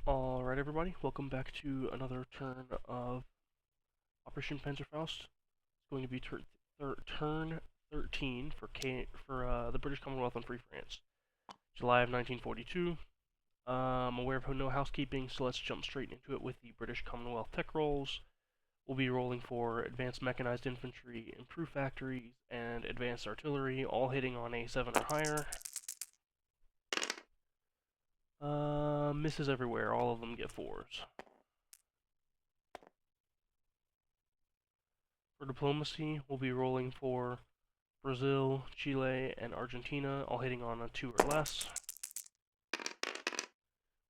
Alright everybody, welcome back to another turn of Operation Panzerfaust. It's going to be turn 13 for the British Commonwealth and Free France. July of 1942. I'm aware of no housekeeping, so let's jump straight into it with the British Commonwealth tech rolls. We'll be rolling for Advanced Mechanized Infantry, Improved Factories, and Advanced Artillery, all hitting on a 7 or higher. Misses everywhere, all of them get 4s. For diplomacy, we'll be rolling for Brazil, Chile, and Argentina, all hitting on a 2 or less.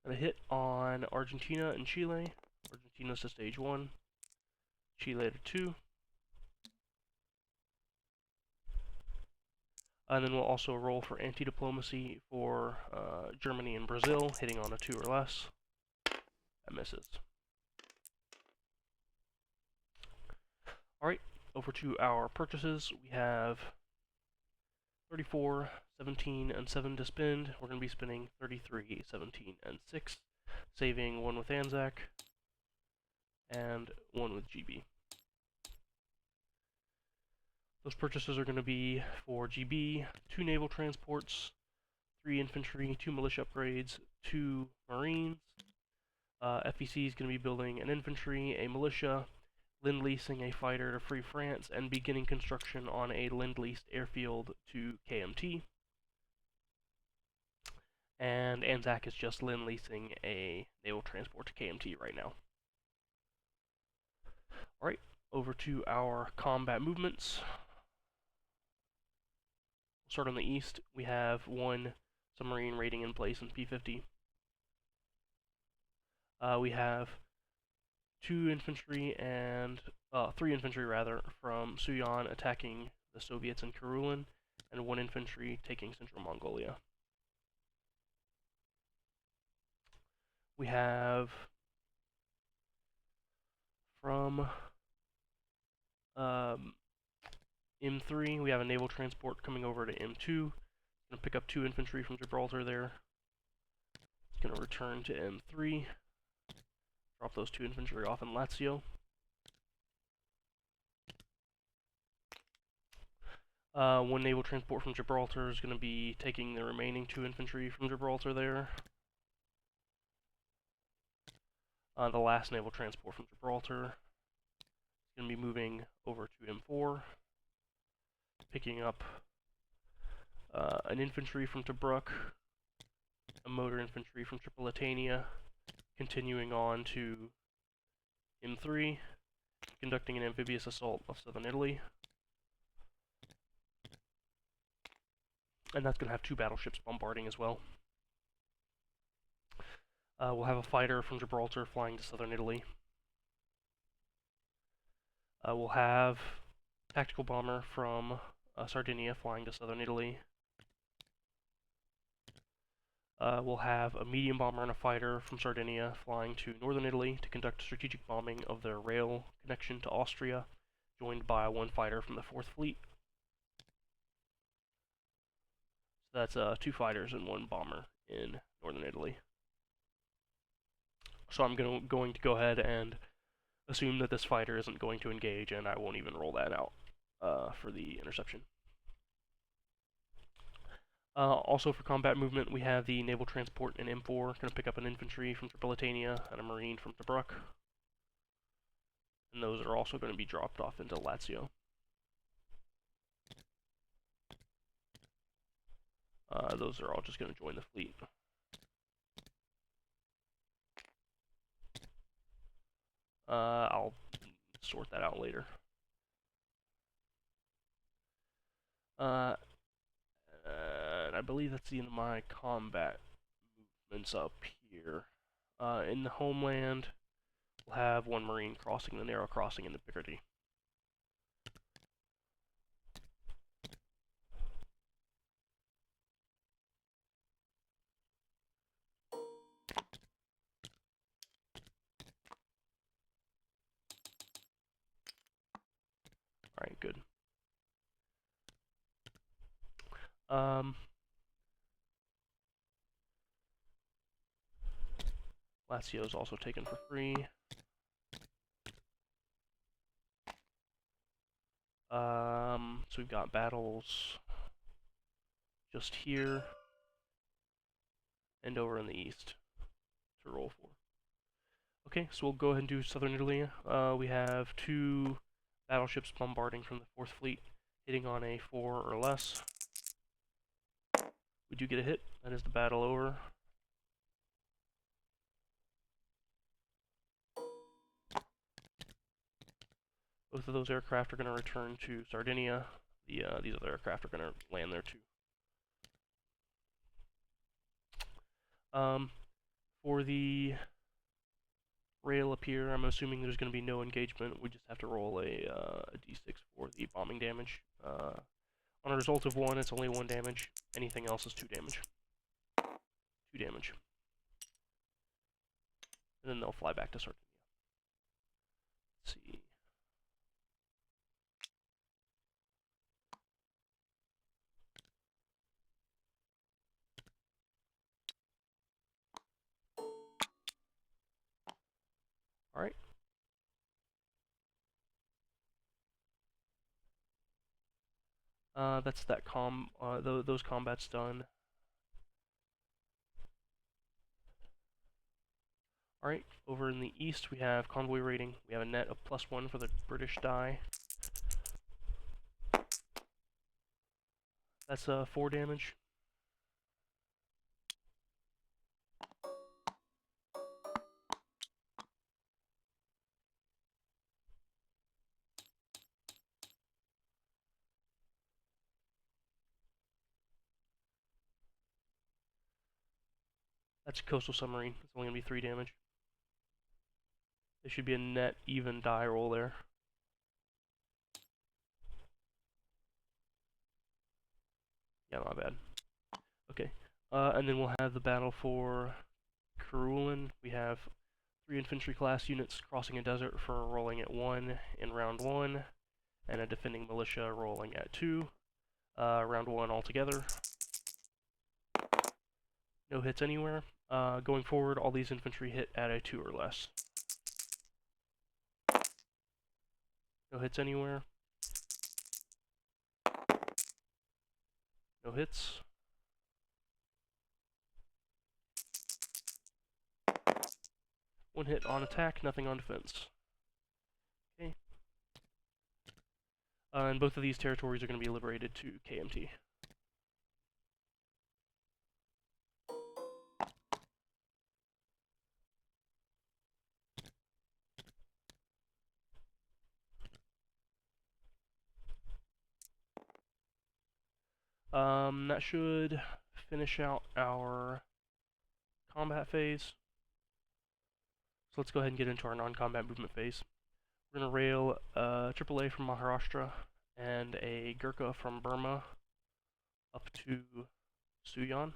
And a hit on Argentina and Chile. Argentina's to stage 1, Chile to 2. And then we'll also roll for anti-diplomacy for Germany and Brazil, hitting on a 2 or less. That misses. Alright, over to our purchases. We have 34, 17, and 7 to spend. We're going to be spending 33, 17, and 6, saving 1 with Anzac, and 1 with GB. Those purchases are going to be for GB, 2 naval transports, 3 infantry, 2 militia upgrades, 2 marines. FEC is going to be building an infantry, a militia, lend-leasing a fighter to Free France, and beginning construction on a lend-leased airfield to KMT. And Anzac is just lend-leasing a naval transport to KMT right now. Alright, over to our combat movements. We'll start on the east. We have 1 submarine raiding in place in P50. We have 3 infantry rather, from Suyan attacking the Soviets in Karulin, and 1 infantry taking Central Mongolia. We have from M3, we have a naval transport coming over to M2. Going to pick up 2 infantry from Gibraltar there. It's going to return to M3. Drop those 2 infantry off in Lazio. One naval transport from Gibraltar is going to be taking the remaining 2 infantry from Gibraltar there. The last naval transport from Gibraltar is going to be moving over to M4, picking up an infantry from Tobruk, a motor infantry from Tripolitania, continuing on to M3, conducting an amphibious assault of southern Italy. And that's going to have 2 battleships bombarding as well. We'll have a fighter from Gibraltar flying to southern Italy. We'll have a tactical bomber from Sardinia flying to southern Italy. We'll have a medium bomber and a fighter from Sardinia flying to northern Italy to conduct strategic bombing of their rail connection to Austria, joined by 1 fighter from the 4th Fleet. So that's 2 fighters and 1 bomber in northern Italy. So I'm going to go ahead and assume that this fighter isn't going to engage, and I won't even roll that out for the interception. Also for combat movement, we have the naval transport in M4, going to pick up an infantry from Tripolitania and a marine from Tobruk. And those are also going to be dropped off into Lazio. Those are all just going to join the fleet. I'll sort that out later. And I believe that's the end of my combat movements up here. In the homeland, we'll have 1 marine crossing the narrow crossing into Picardy. Alright, good. Lazio is also taken for free. So we've got battles just here and over in the east to roll for. Okay, so we'll go ahead and do Southern Italy. We have 2 battleships bombarding from the 4th Fleet, hitting on a 4 or less. We do get a hit. That is the battle over. Both of those aircraft are going to return to Sardinia. These other aircraft are going to land there too. For the rail up here, I'm assuming there's going to be no engagement. We just have to roll a d6 for the bombing damage. On a result of 1, it's only 1 damage. Anything else is 2 damage. 2 damage. And then they'll fly back to Sardinia. Let's see. Alright. That's that those combats done. Alright, over in the east we have convoy rating. We have a net of +1 for the British die. That's 4 damage. That's a coastal submarine. It's only going to be 3 damage. There should be a net even die roll there. Yeah, not bad. Okay. And then we'll have the battle for Kerguelen. We have 3 infantry class units crossing a desert for rolling at 1 in round 1, and a defending militia rolling at 2. Round 1 altogether. No hits anywhere. Going forward, all these infantry hit at a 2 or less. No hits anywhere. No hits. One hit on attack, nothing on defense. Okay. And both of these territories are going to be liberated to KMT. That should finish out our combat phase. So let's go ahead and get into our non-combat movement phase. We're going to rail AAA from Maharashtra and a Gurkha from Burma up to Suyan.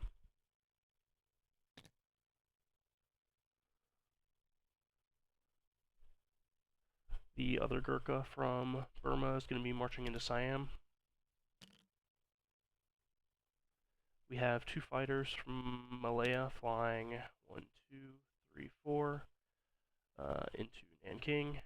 The other Gurkha from Burma is going to be marching into Siam. We have 2 fighters from Malaya flying 1, 2, 3, 4 into Nanking.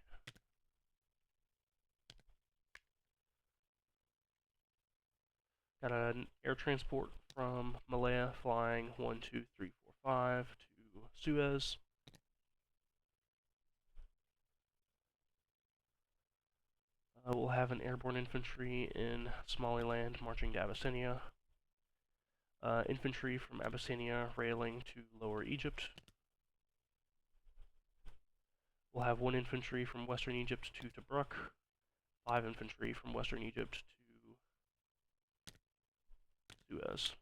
Got an air transport from Malaya flying 1, 2, 3, 4, 5 to Suez. We'll have an airborne infantry in Somaliland marching to Abyssinia. Infantry from Abyssinia railing to Lower Egypt. We'll have 1 infantry from Western Egypt to Tobruk, 5 infantry from Western Egypt to Suez.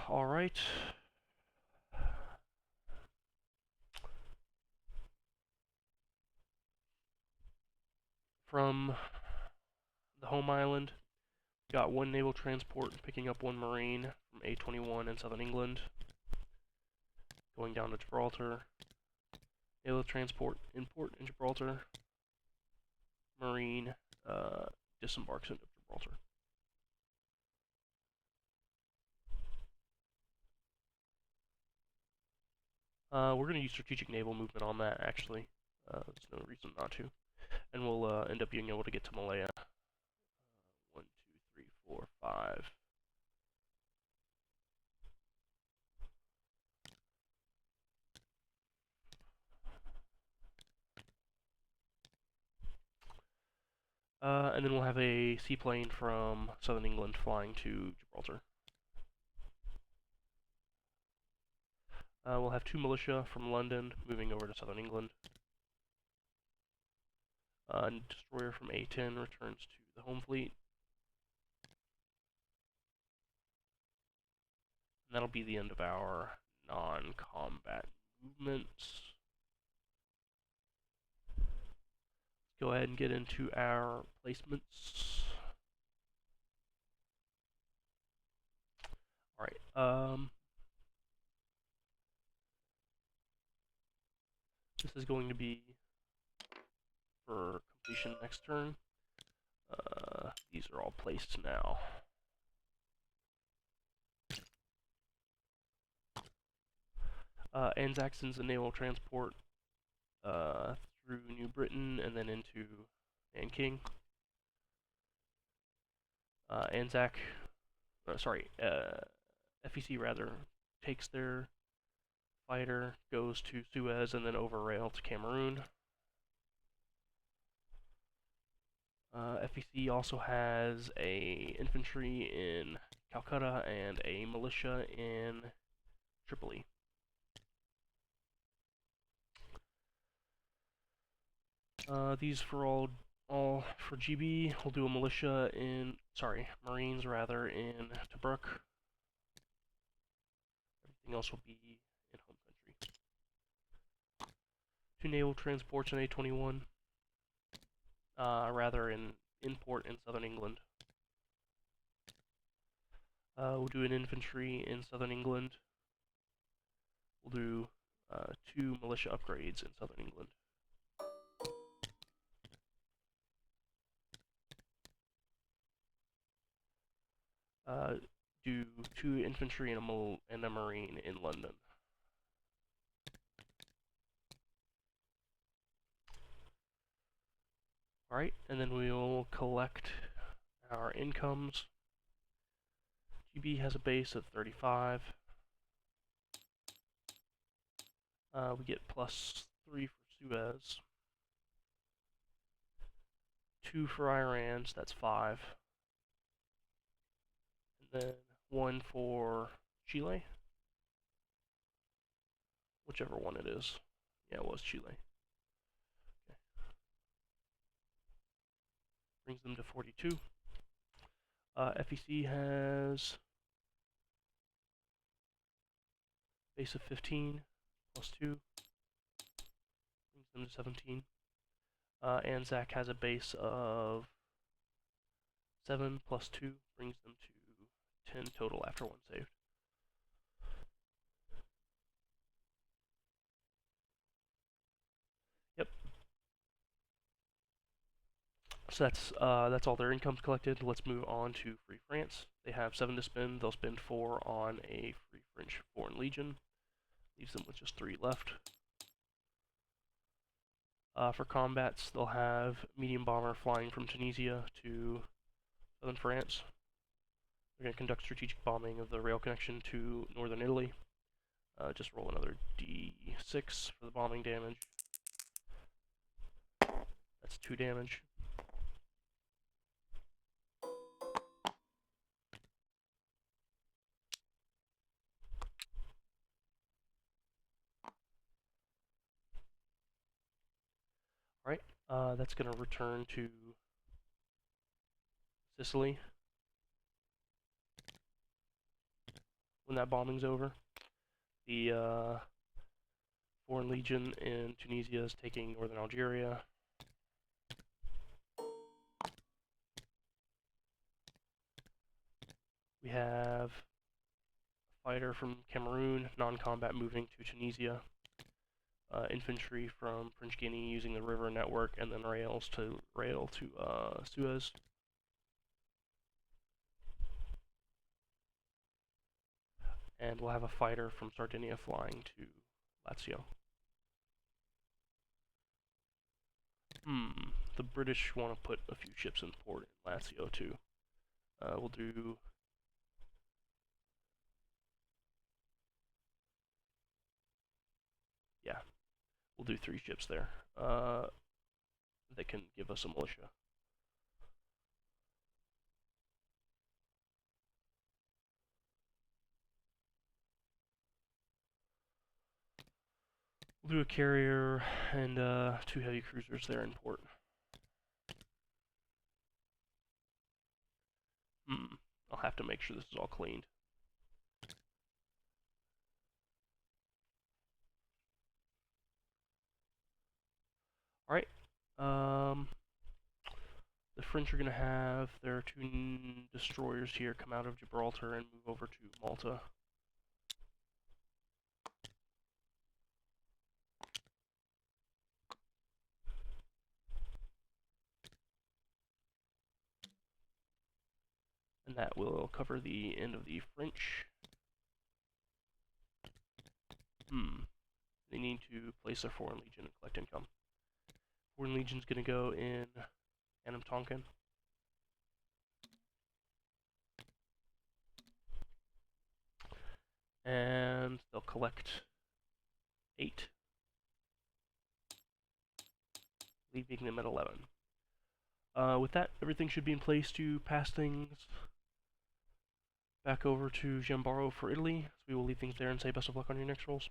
Alright. From the home island, got 1 naval transport picking up 1 marine from A21 in southern England, going down to Gibraltar. Naval transport in port in Gibraltar. Marine disembarks into Gibraltar. We're going to use strategic naval movement on that, actually. There's no reason not to. And we'll end up being able to get to Malaya. 1, 2, 3, 4, 5. And then we'll have a seaplane from southern England flying to Gibraltar. We'll have 2 militia from London moving over to southern England. A destroyer from A10 returns to the home fleet. And that'll be the end of our non-combat movements. Let's go ahead and get into our placements. Alright, this is going to be for completion next turn. These are all placed now. Anzac sends a naval transport through New Britain and then into Nanking. FEC rather, takes their fighter, goes to Suez, and then over rail to Cameroon. FEC also has a infantry in Calcutta and a militia in Tripoli. These for all for GB. We'll do a militia in, Marines rather, in Tobruk. Everything else will be in home country. 2 naval transports in A21. Rather in port in southern England. We'll do an infantry in southern England. We'll do 2 militia upgrades in southern England. Do 2 infantry and a marine in London. Alright, and then we'll collect our incomes. GB has a base of 35. We get +3 for Suez. 2 for Iran, so that's 5. And then 1 for Chile. Whichever one it is. Yeah, it was Chile. Okay. Brings them to 42. FEC has base of 15 +2. Brings them to 17. Anzac has a base of 7 +2. Brings them to 10 total after 1 saved. Yep. So that's all their incomes collected. Let's move on to Free France. They have 7 to spend. They'll spend 4 on a Free French Foreign Legion. Leaves them with just 3 left. For combats, they'll have medium bomber flying from Tunisia to southern France. They're going to conduct strategic bombing of the rail connection to northern Italy. Just roll another D6 for the bombing damage. That's 2 damage. Alright, that's going to return to Sicily when that bombing's over. The Foreign Legion in Tunisia is taking northern Algeria. We have a fighter from Cameroon, non-combat, moving to Tunisia. infantry from French Guinea using the river network, and then rail to Suez. And we'll have a fighter from Sardinia flying to Lazio. The British want to put a few ships in port in Lazio too. We'll do... Yeah, we'll do 3 ships there. That can give us a militia. We'll do a carrier and 2 heavy cruisers there in port. I'll have to make sure this is all cleaned. Alright. The French are going to have their 2 destroyers here come out of Gibraltar and move over to Malta. And that will cover the end of the French. They need to place their Foreign Legion and collect income. Foreign Legion's going to go in Anam Tonkin. And they'll collect 8, leaving them at 11. With that, everything should be in place to pass things back over to Giambaro for Italy. So we will leave things there and say best of luck on your next rolls.